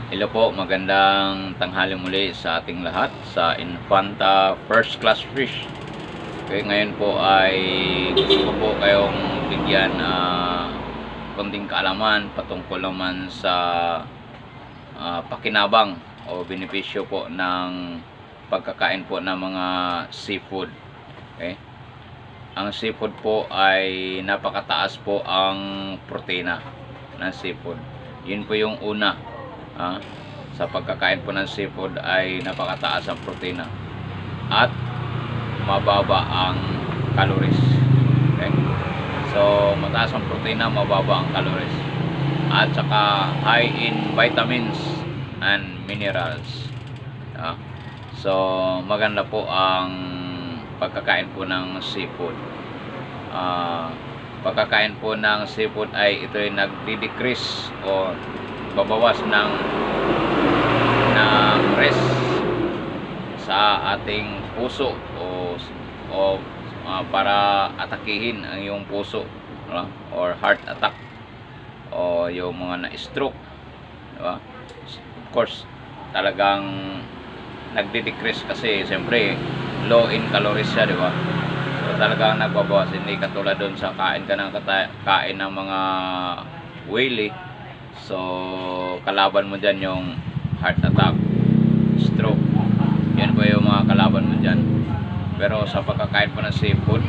Hello po, magandang tanghali muli sa ating lahat sa Infanta First Class Fish. Okay, ngayon po ay gusto ko po kayong bigyan konting kaalaman patungkol naman sa pakinabang o benepisyo po ng pagkakain po ng mga seafood. Okay? Ang seafood po ay napakataas po ang protina ng seafood. Yun po yung una. Sa pagkakain po ng seafood ay napakataas ang protina at mababa ang calories. Okay? So mataas ang protina, mababa ang calories, at saka high in vitamins and minerals. So maganda po ang pagkakain po ng seafood. Pagkakain po ng seafood ay ito ay nagdi-decrease o babawas ng stress sa ating puso o para atakihin ang iyong puso, or heart attack o yung mga na-stroke, diba? Of course, talagang nagdi-decrease kasi siyempre low in calories siya, diba? So talagang nagbabawas, hindi katulad doon sa kain ng mga whale. So kalaban mo dyan yung heart attack, stroke, yan po yung mga kalaban mo dyan. Pero sa pagkakain po ng seafood,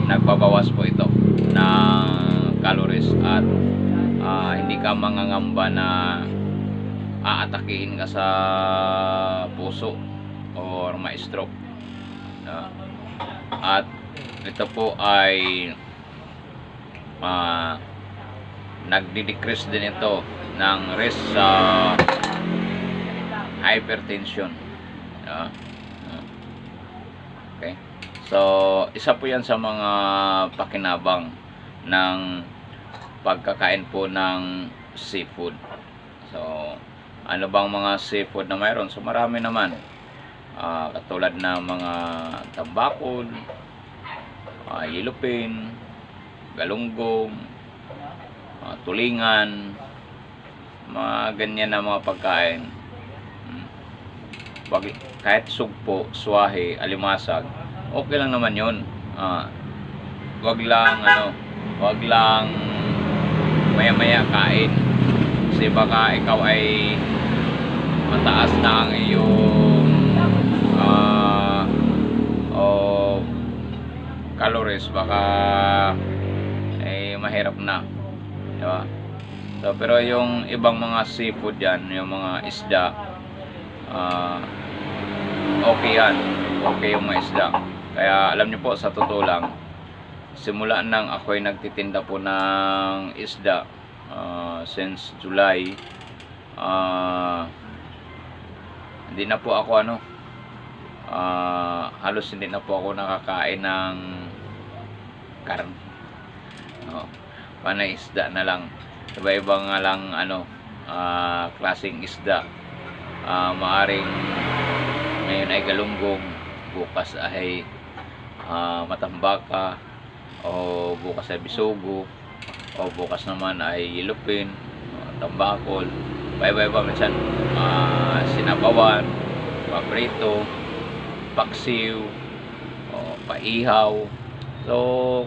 nagbabawas po ito ng calories at hindi ka mangangamba na aatakihin ka sa puso or ma-stroke. At ito po ay nagdi-decrease din ito ng risk sa hypertension. Okay, so isa po yan sa mga pakinabang ng pagkakain po ng seafood. So ano bang mga seafood na mayroon? So marami naman, katulad na mga tambakol, yellowfin, galunggong, tulingan, mga ganyan na mga pagkain. Kahit sugpo, swahe, alimasag, okay lang naman yun. Wag lang maya-maya kain, kasi baka ikaw ay mataas na ang iyong calories, baka mahirap na, diba? So, pero yung ibang mga seafood yan, yung mga isda, okay yan, okay yung mga isda. Kaya alam niyo po, sa totoo lang, simula nang ako'y nagtitinda po ng isda since July, hindi na po ako halos hindi na po ako nakakain ng karne. Panay isda na lang, iba-iba nga lang klaseng isda. Maaring ngayon ay galunggong, bukas ay matambaka, o bukas ay bisugo, o bukas naman ay yellowfin, tambakol, iba-iba. Minsan sinabawan, paprito, paksiw, o paihaw. So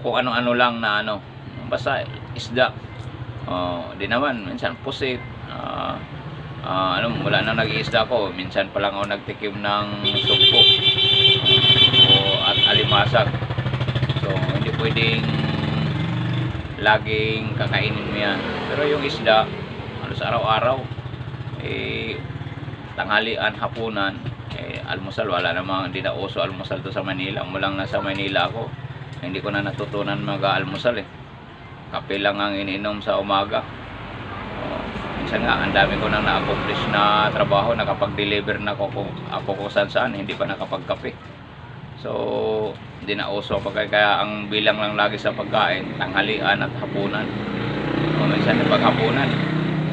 kung ano-ano lang na basta isda. Di naman minsan pusit, wala nang nag-iisda ko, minsan pa lang ako nagtikim ng sugpo at alimasag. So hindi pwedeng laging kakainin mo yan. Pero yung isda, halos araw-araw, tanghalian, hapunan, almusal, wala namang, hindi na uso almusal to sa Manila. Mulang nasa Manila ako, hindi ko na natutunan mag-almusal. Kape lang ang iniinom sa umaga. Minsan nga, ang dami ko nang na-accomplish na trabaho, nakapag-deliver na ako kung saan, hindi pa nakapagkape. So hindi na uso kaya ang bilang lang lagi sa pagkain, tanghalian at hapunan. Minsan pag hapunan,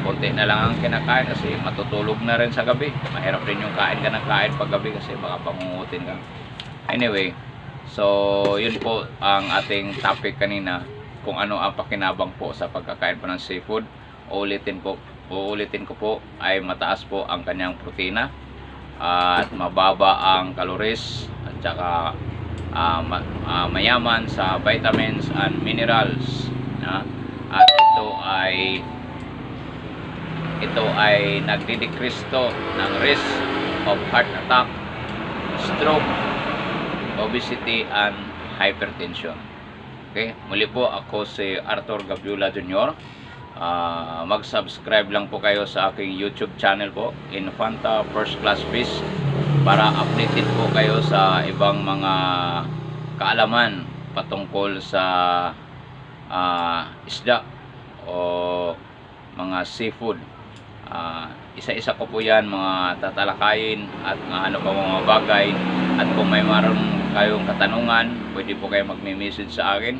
konti na lang ang kinakain kasi matutulog na rin sa gabi. Mahirap rin yung kain ka ng kain pag gabi kasi baka pangungutin ka. Anyway, so yun po ang ating topic kanina, kung ano ang pakinabang po sa pagkakain po ng seafood. Ulitin po, uulitin ko po, ay mataas po ang kanyang protina at mababa ang calories at saka mayaman sa vitamins and minerals, at ito ay nagdi-decrease to ng risk of heart attack, stroke, obesity and hypertension. Okay, muli po ako si Arthur Gabriela Jr. Mag-subscribe lang po kayo sa aking YouTube channel po, Infanta First Class Fish, para updated po kayo sa ibang mga kaalaman patungkol sa isda o mga seafood. Isa-isa ko po yan mga tatalakayin at ano pa mga bagay, at kung may maroon kayong katanungan, pwede po kayo magme-message sa akin,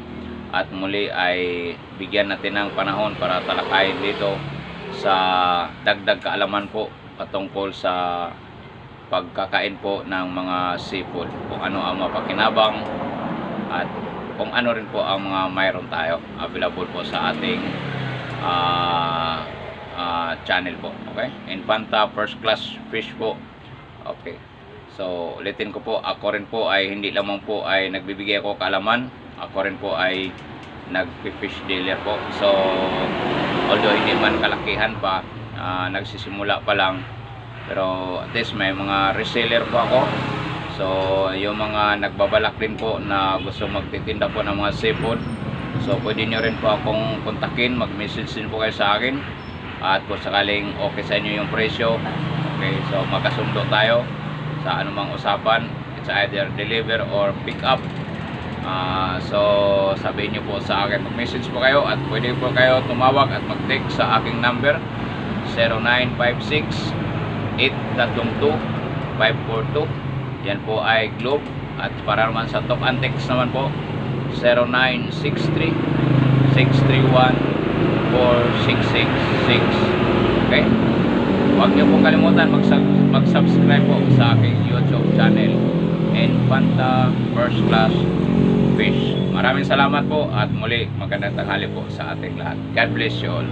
at muli ay bigyan natin ng panahon para talakayin dito sa dagdag kaalaman po patungkol sa pagkakain po ng mga seafood, kung ano ang mapakinabang at kung ano rin po ang mga mayroon tayo available po sa ating channel po. Okay, Infanta First Class Fish po. Okay, so ulitin ko po, ako rin po ay hindi lamang po ay nagbibigay ako kaalaman, ako rin po ay nag-fish dealer po. So although hindi man kalakihan pa, nagsisimula pa lang, pero at least may mga reseller po ako. So yung mga nagbabalak din po na gusto magtitinda po ng mga seafood, so pwede nyo rin po akong kontakin, mag-message din po kayo sa akin, at kung sakaling okay sa inyo yung presyo, okay, so magkasundo tayo sa anumang usapan. It's either deliver or pick up. So sabihin nyo po sa akin, mag-message po kayo, at pwede po kayo tumawag at mag-text sa aking number 0956 832 542. Yan po ay Globe, at para naman sa Talk and Text naman po 0963 631 4666. Okay, huwag niyo pong kalimutan mag-subscribe po sa aking YouTube channel, Infanta First Class Fish. Maraming salamat po, at muli magandang tanghali po sa ating lahat. God bless you all.